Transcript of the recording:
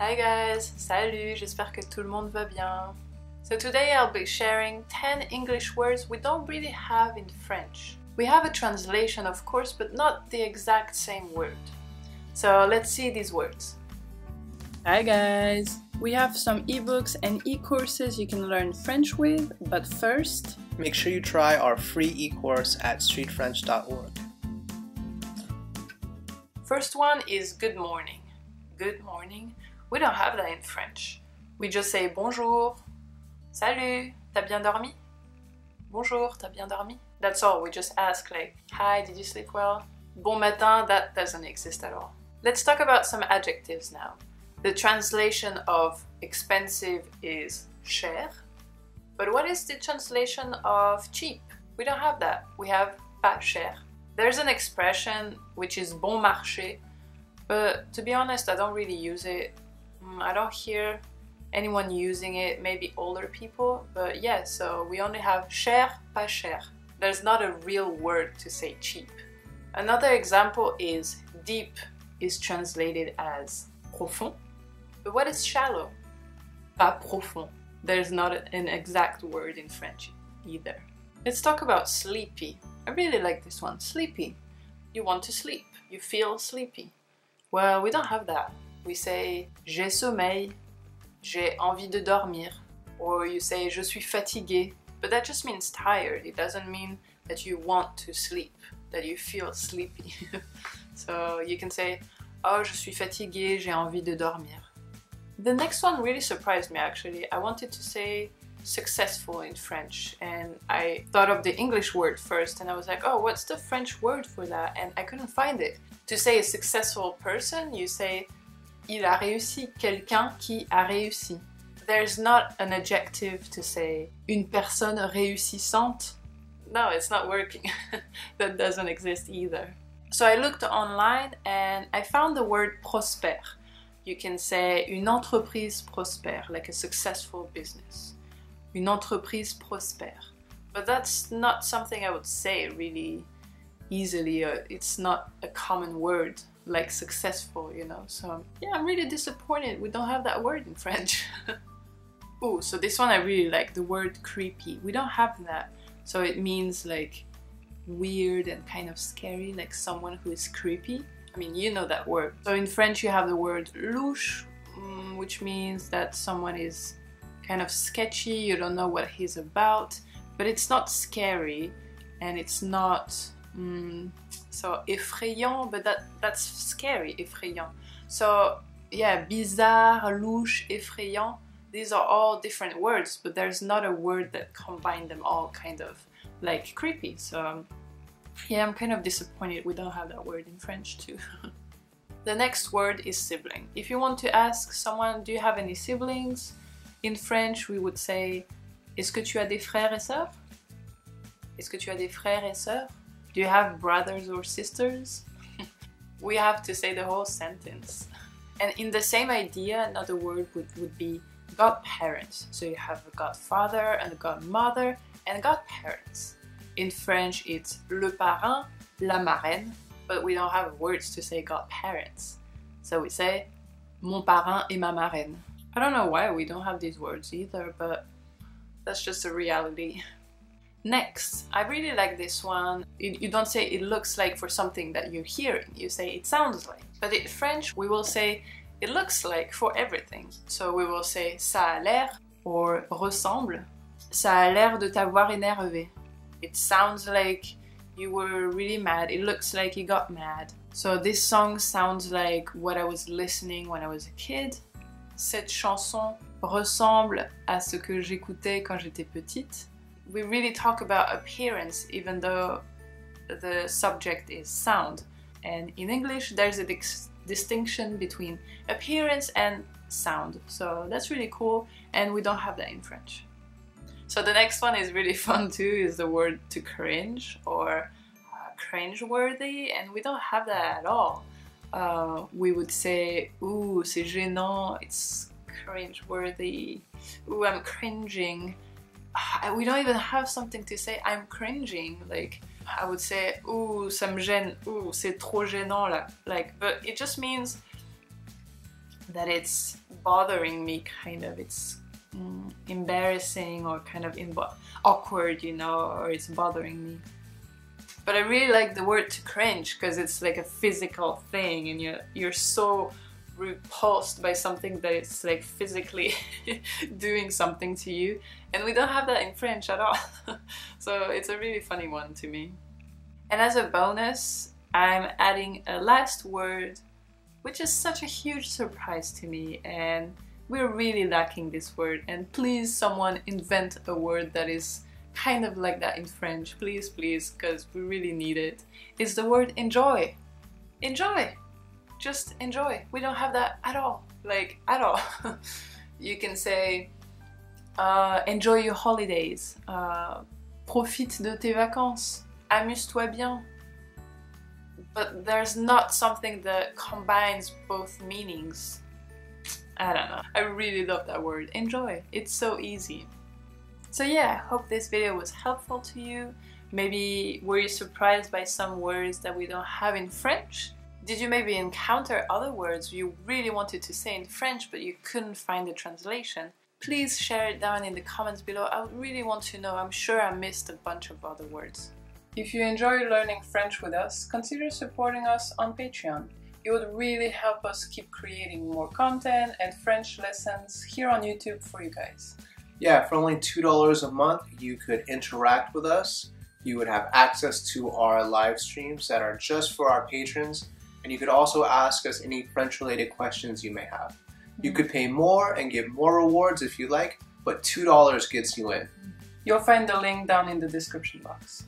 Hi guys, salut, j'espère que tout le monde va bien. So today I'll be sharing 10 English words we don't really have in French. We have a translation of course, but not the exact same word. So let's see these words. Hi guys! We have some ebooks and e-courses you can learn French with, but first, make sure you try our free e-course at StreetFrench.org. First one is good morning. Good morning. We don't have that in French. We just say bonjour. Salut, t'as bien dormi? Bonjour, t'as bien dormi? That's all. We just ask like, hi, did you sleep well? Bon matin, that doesn't exist at all. Let's talk about some adjectives now. The translation of expensive is cher. But what is the translation of cheap? We don't have that. We have pas cher. There's an expression which is bon marché, but to be honest, I don't really use it. I don't hear anyone using it, maybe older people, but yeah, so we only have cher, pas cher. There's not a real word to say cheap. Another example is deep is translated as profond, but what is shallow? Pas profond. There's not an exact word in French either. Let's talk about sleepy. I really like this one, sleepy. You want to sleep, you feel sleepy. Well, we don't have that. We say j'ai sommeil, j'ai envie de dormir, or you say je suis fatigué, but that just means tired. It doesn't mean that you want to sleep, that you feel sleepy. So you can say oh, je suis fatigué, j'ai envie de dormir. The next one really surprised me actually. I wanted to say successful in French and I thought of the English word first and I was like, oh, what's the French word for that? And I couldn't find it. To say a successful person, you say il a réussi, quelqu'un qui a réussi. There's not an adjective to say une personne réussissante. No, it's not working. That doesn't exist either. So I looked online and I found the word prospère. You can say une entreprise prospère, like a successful business. Une entreprise prospère. But that's not something I would say really easily. It's not a common word like successful, you know. So yeah, I'm really disappointed we don't have that word in French. Ooh, so this one I really like, the word creepy. We don't have that. So it means like weird and kind of scary, like someone who is creepy. I mean, you know that word. So in French you have the word louche, which means that someone is kind of sketchy, you don't know what he's about, but it's not scary and it's not so effrayant, but that's scary, effrayant. So yeah, bizarre, louche, effrayant, these are all different words, but there's not a word that combine them all kind of like creepy. So yeah, I'm kind of disappointed we don't have that word in French too. The next word is sibling. If you want to ask someone, do you have any siblings? In French we would say est-ce que tu as des frères et sœurs? Est-ce que tu as des frères et sœurs? Do you have brothers or sisters? We have to say the whole sentence. And in the same idea, another word would be godparents. So you have a godfather and a godmother and godparents. In French it's le parrain, la marraine, but we don't have words to say godparents. So we say mon parrain et ma marraine. I don't know why we don't have these words either, but that's just a reality. Next, I really like this one. You don't say it looks like for something that you're hearing, you say it sounds like. But in French we will say it looks like for everything. So we will say ça a l'air or ressemble. Ça a l'air de t'avoir énervé. It sounds like you were really mad. It looks like you got mad. So this song sounds like what I was listening when I was a kid. Cette chanson ressemble à ce que j'écoutais quand j'étais petite. We really talk about appearance even though the subject is sound. And in English there's a distinction between appearance and sound. So that's really cool and we don't have that in French. So the next one is really fun too, is the word to cringe or cringe-worthy, and we don't have that at all. We would say, ooh, c'est gênant, it's cringe-worthy, ooh, I'm cringing. We don't even have something to say I'm cringing. Like, I would say, ooh, ça me gêne, ooh, c'est trop gênant là. Like, but it just means that it's bothering me, kind of. It's embarrassing or kind of awkward, you know, or it's bothering me. But I really like the word to cringe because it's like a physical thing, and you're so repulsed by something that it's like physically doing something to you, and we don't have that in French at all. So it's a really funny one to me. And as a bonus, I'm adding a last word, which is such a huge surprise to me, and we're really lacking this word. And please, someone invent a word that is kind of like that in French, please, because we really need it. It's the word enjoy. Enjoy. Just enjoy. We don't have that at all, like at all. You can say enjoy your holidays, profite de tes vacances, amuse-toi bien. But there's not something that combines both meanings. I don't know. I really love that word, enjoy. It's so easy. So yeah, I hope this video was helpful to you. Maybe were you surprised by some words that we don't have in French? Did you maybe encounter other words you really wanted to say in French but you couldn't find the translation? Please share it down in the comments below. I would really want to know. I'm sure I missed a bunch of other words. If you enjoy learning French with us, consider supporting us on Patreon. It would really help us keep creating more content and French lessons here on YouTube for you guys. Yeah, for only $2 a month, you could interact with us. You would have access to our live streams that are just for our patrons, and you could also ask us any French-related questions you may have. You could pay more and get more rewards if you like, but $2 gets you in. You'll find the link down in the description box.